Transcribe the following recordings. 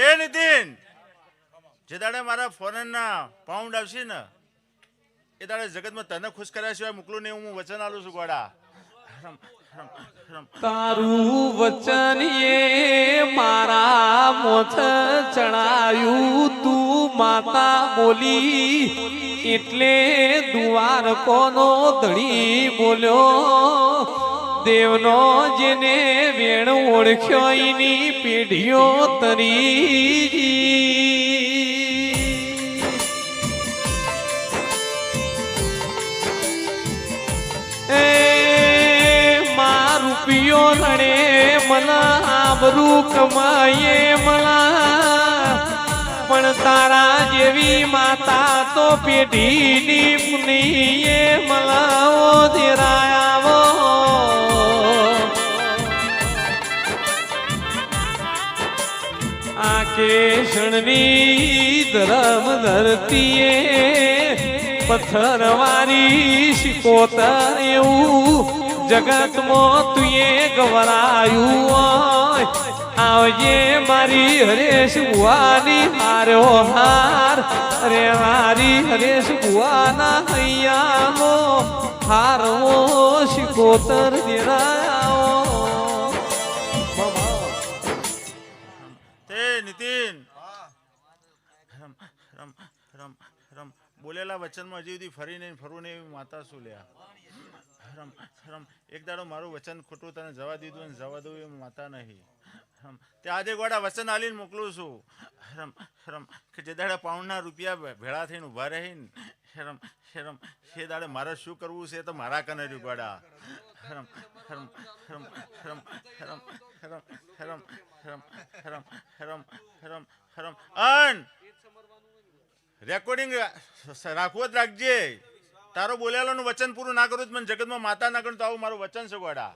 એ નીતિન, જે દાડે મારા ફોરેનના પાઉન્ડ આવશે ને એ દાડે જગતમાં તને ખુશ કર્યા સિવાય મોકલું નહીં. હું વચન આલું છું ગોડા. તારું વચન એ મારા મોથ ચણાયું, તું માતા બોલી એટલે દ્વારકોનો ધણી બોલ્યો. દેવનો જેને વેણ ઓળખ્યો એની પેઢીઓ તરી. રૂપિયો લડે મલા, આબરૂ કમાઈએ મલા, પણ તારા જેવી માતા તો પેઢીની પુનીએ મલાઓ ધેરાયાવો. આ કેશણની ધરમ ધરતીએ પથ્થરવારી શિકોતર એવું જગતમાં તુએ ગવરાયું. આવજે મારી હરેશ ભુવાની હારો હાર રે, મારી હરેશ ભુવાના હૈયાનો હારવો શિકોતર દેરાયો. તે નીતિન, બોલેલા વચનમાં હજી સુધી ફરી નહીં ફરવું નહીં એવી માતા શું લ્યા. એક દાડો મારું વચન ખોટું તને જવા દીધું અને જવા દઉં એ માતા નહીં. તે આજે ગોડા વચન આલીને મોકલું છું કે જે દાડે પાઉન્ડના રૂપિયા ભેળા થઈને ઊભા રહીને એ દાડે મારે શું કરવું છે તો મારા કને રહ્યું ગોડા. રેકોર્ડિંગ રાખવું જ રાખજે. તારો બોલેલાનું વચન પૂરું ના કરું મને જગતમાં માતા ના કરું તો આવું મારું વચન છે ગોડા.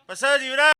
પછી જીવરાજ